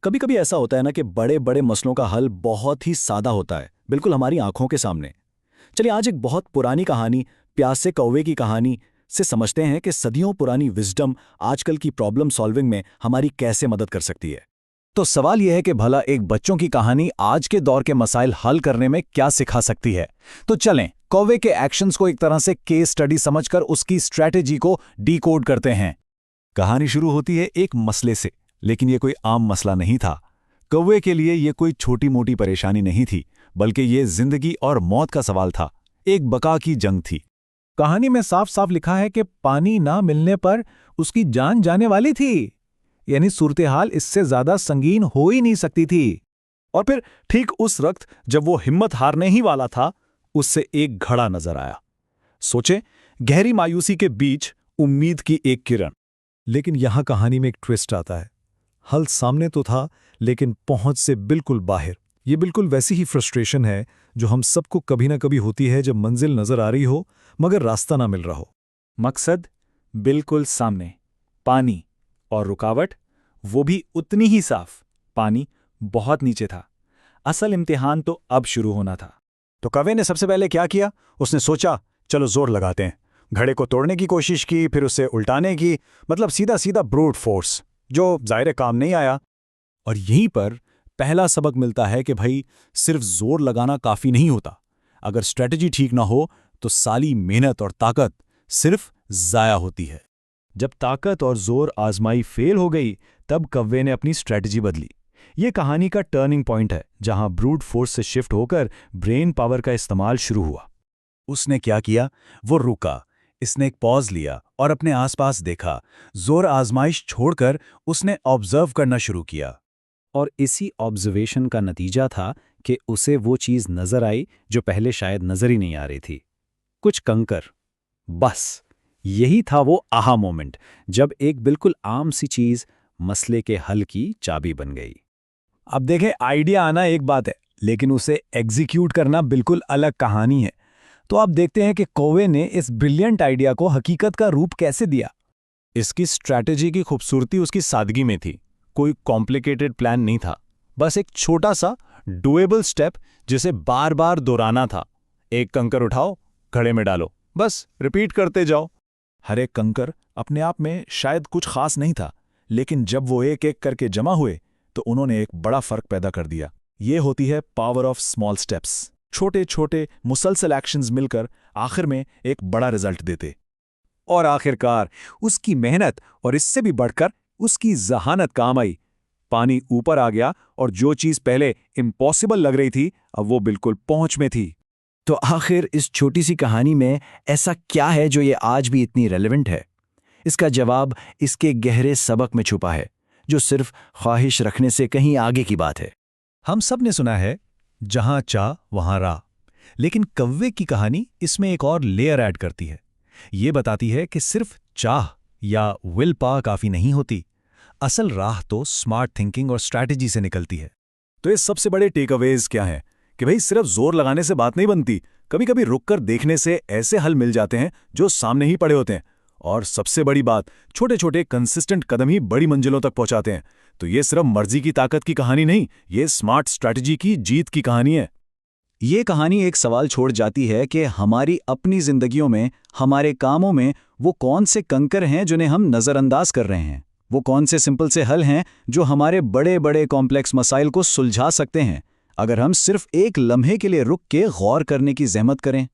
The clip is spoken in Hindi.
कभी कभी ऐसा होता है ना कि बड़े बड़े मसलों का हल बहुत ही सादा होता है, बिल्कुल हमारी आंखों के सामने। चलिए आज एक बहुत पुरानी कहानी, प्यासे कौवे की कहानी से समझते हैं कि सदियों पुरानी विजडम आजकल की प्रॉब्लम सॉल्विंग में हमारी कैसे मदद कर सकती है। तो सवाल यह है कि भला एक बच्चों की कहानी आज के दौर के मसाइल हल करने में क्या सिखा सकती है। तो चलें कौवे के एक्शंस को एक तरह से केस स्टडी समझकर उसकी स्ट्रैटेजी को डीकोड करते हैं। कहानी शुरू होती है एक मसले से, लेकिन ये कोई आम मसला नहीं था। कौवे के लिए ये कोई छोटी मोटी परेशानी नहीं थी, बल्कि ये जिंदगी और मौत का सवाल था। एक बका की जंग थी। कहानी में साफ साफ लिखा है कि पानी ना मिलने पर उसकी जान जाने वाली थी, यानी सूरत-ए-हाल इससे ज्यादा संगीन हो ही नहीं सकती थी। और फिर ठीक उस वक्त जब वो हिम्मत हारने ही वाला था, उससे एक घड़ा नजर आया। सोचे, गहरी मायूसी के बीच उम्मीद की एक किरण। लेकिन यहां कहानी में एक ट्विस्ट आता है। हल सामने तो था, लेकिन पहुंच से बिल्कुल बाहर। ये बिल्कुल वैसी ही फ्रस्ट्रेशन है जो हम सबको कभी ना कभी होती है जब मंजिल नजर आ रही हो मगर रास्ता ना मिल रहा हो। मकसद बिल्कुल सामने, पानी, और रुकावट वो भी उतनी ही साफ, पानी बहुत नीचे था। असल इम्तिहान तो अब शुरू होना था। तो कौवे ने सबसे पहले क्या किया? उसने सोचा चलो जोर लगाते हैं। घड़े को तोड़ने की कोशिश की, फिर उसे उल्टाने की, मतलब सीधा सीधा ब्रूट फोर्स, जो जाहिर काम नहीं आया। और यहीं पर पहला सबक मिलता है कि भाई सिर्फ जोर लगाना काफी नहीं होता। अगर स्ट्रेटजी ठीक ना हो तो सारी मेहनत और ताकत सिर्फ जाया होती है। जब ताकत और जोर आजमाई फेल हो गई, तब कौवे ने अपनी स्ट्रेटजी बदली। ये कहानी का टर्निंग पॉइंट है, जहां ब्रूट फोर्स से शिफ्ट होकर ब्रेन पावर का इस्तेमाल शुरू हुआ। उसने क्या किया? वो रुका, इसने एक पॉज लिया और अपने आसपास देखा। जोर आजमाइश छोड़कर उसने ऑब्जर्व करना शुरू किया। और इसी ऑब्जर्वेशन का नतीजा था कि उसे वो चीज नजर आई जो पहले शायद नजर ही नहीं आ रही थी। कुछ कंकर। बस यही था वो आहा मोमेंट, जब एक बिल्कुल आम सी चीज मसले के हल की चाबी बन गई। अब देखें, आइडिया आना एक बात है, लेकिन उसे एग्जीक्यूट करना बिल्कुल अलग कहानी है। तो आप देखते हैं कि कौवे ने इस ब्रिलियंट आइडिया को हकीकत का रूप कैसे दिया। इसकी स्ट्रैटेजी की खूबसूरती उसकी सादगी में थी। कोई कॉम्प्लिकेटेड प्लान नहीं था, बस एक छोटा सा डुएबल स्टेप जिसे बार बार दोहराना था। एक कंकर उठाओ, घड़े में डालो, बस रिपीट करते जाओ। हर एक कंकर अपने आप में शायद कुछ खास नहीं था, लेकिन जब वो एक एक करके जमा हुए तो उन्होंने एक बड़ा फर्क पैदा कर दिया। ये होती है पावर ऑफ स्मॉल स्टेप्स। छोटे छोटे मुसलसल एक्शंस मिलकर आखिर में एक बड़ा रिजल्ट देते। और आखिरकार उसकी मेहनत और इससे भी बढ़कर उसकी जहानत काम आई। पानी ऊपर आ गया और जो चीज पहले इम्पॉसिबल लग रही थी, अब वो बिल्कुल पहुंच में थी। तो आखिर इस छोटी सी कहानी में ऐसा क्या है जो ये आज भी इतनी रेलेवेंट है? इसका जवाब इसके गहरे सबक में छुपा है, जो सिर्फ ख्वाहिश रखने से कहीं आगे की बात है। हम सब ने सुना है, जहां चाह वहां राह। लेकिन कौवे की कहानी इसमें एक और लेयर ऐड करती है। ये बताती है कि सिर्फ चाह या विल पावर काफी नहीं होती। असल राह तो स्मार्ट थिंकिंग और स्ट्रैटेजी से निकलती है। तो ये सबसे बड़े टेकअवेज क्या हैं? कि भाई सिर्फ जोर लगाने से बात नहीं बनती, कभी कभी रुककर देखने से ऐसे हल मिल जाते हैं जो सामने ही पड़े होते हैं। और सबसे बड़ी बात, छोटे छोटे कंसिस्टेंट कदम ही बड़ी मंजिलों तक पहुंचाते हैं। तो ये सिर्फ मर्जी की ताकत की कहानी नहीं, ये स्मार्ट स्ट्रैटेजी की जीत की कहानी है। ये कहानी एक सवाल छोड़ जाती है कि हमारी अपनी जिंदगियों में, हमारे कामों में वो कौन से कंकर हैं जिन्हें हम नज़रअंदाज कर रहे हैं। वो कौन से सिंपल से हल हैं जो हमारे बड़े बड़े कॉम्प्लेक्स मसाइल को सुलझा सकते हैं, अगर हम सिर्फ एक लम्हे के लिए रुक के गौर करने की ज़हमत करें।